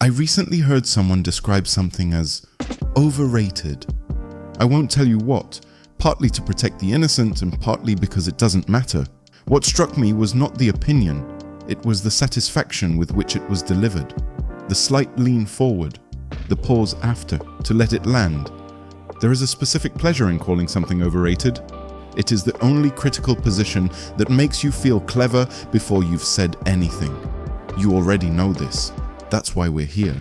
I recently heard someone describe something as overrated. I won't tell you what, partly to protect the innocent and partly because it doesn't matter. What struck me was not the opinion, it was the satisfaction with which it was delivered. The slight lean forward, the pause after, to let it land. There is a specific pleasure in calling something overrated. It is the only critical position that makes you feel clever before you've said anything. You already know this. That's why we're here.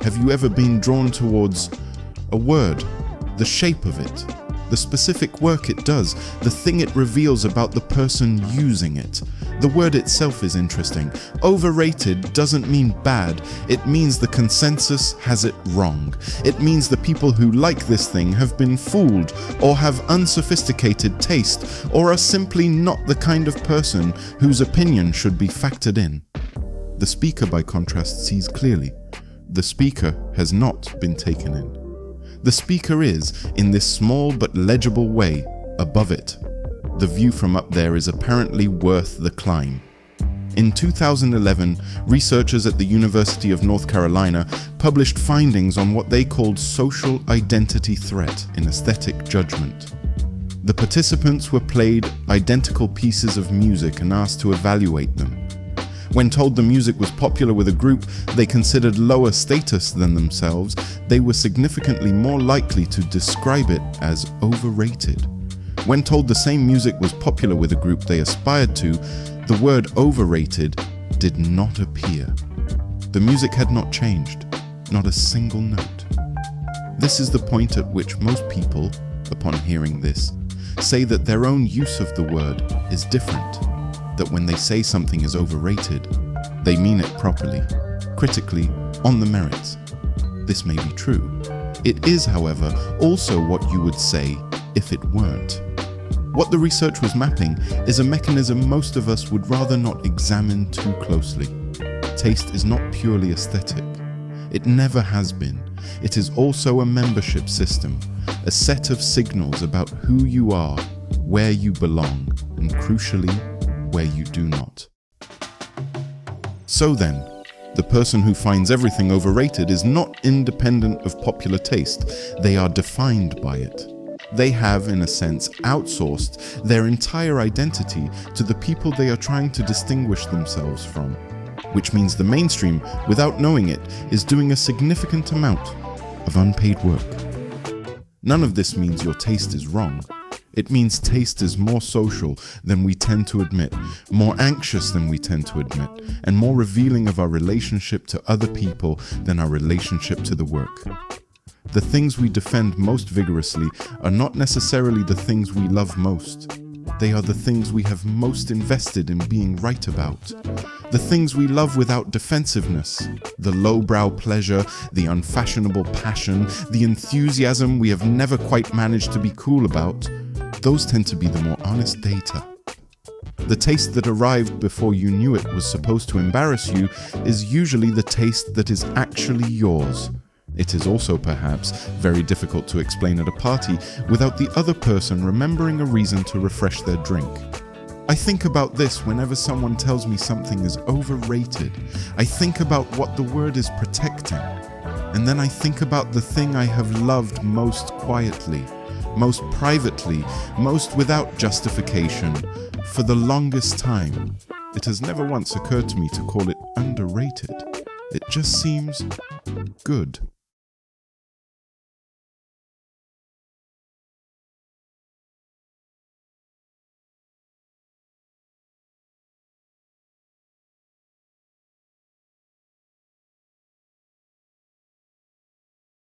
Have you ever been drawn towards a word, the shape of it, the specific work it does, the thing it reveals about the person using it? The word itself is interesting. Overrated doesn't mean bad, it means the consensus has it wrong. It means the people who like this thing have been fooled, or have unsophisticated taste, or are simply not the kind of person whose opinion should be factored in. The speaker, by contrast, sees clearly. The speaker has not been taken in. The speaker is, in this small but legible way, above it. The view from up there is apparently worth the climb. In 2011, researchers at the University of North Carolina published findings on what they called social identity threat in aesthetic judgment. The participants were played identical pieces of music and asked to evaluate them. When told the music was popular with a group they considered lower status than themselves, they were significantly more likely to describe it as overrated. When told the same music was popular with a group they aspired to, the word overrated did not appear. The music had not changed, not a single note. This is the point at which most people, upon hearing this, say that their own use of the word is different. That when they say something is overrated, they mean it properly, critically, on the merits. This may be true. It is, however, also what you would say if it weren't. What the research was mapping is a mechanism most of us would rather not examine too closely. Taste is not purely aesthetic. It never has been. It is also a membership system, a set of signals about who you are, where you belong, and crucially, where you do not. So then, the person who finds everything overrated is not independent of popular taste. They are defined by it. They have, in a sense, outsourced their entire identity to the people they are trying to distinguish themselves from, which means the mainstream, without knowing it, is doing a significant amount of unpaid work. None of this means your taste is wrong. It means taste is more social than we tend to admit, more anxious than we tend to admit, and more revealing of our relationship to other people than our relationship to the work. The things we defend most vigorously are not necessarily the things we love most. They are the things we have most invested in being right about. The things we love without defensiveness. The lowbrow pleasure, the unfashionable passion, the enthusiasm we have never quite managed to be cool about. Those tend to be the more honest data. The taste that arrived before you knew it was supposed to embarrass you is usually the taste that is actually yours. It is also, perhaps, very difficult to explain at a party without the other person remembering a reason to refresh their drink. I think about this whenever someone tells me something is overrated. I think about what the word is protecting. And then I think about the thing I have loved most quietly, most privately, most without justification, for the longest time. It has never once occurred to me to call it underrated. It just seems good.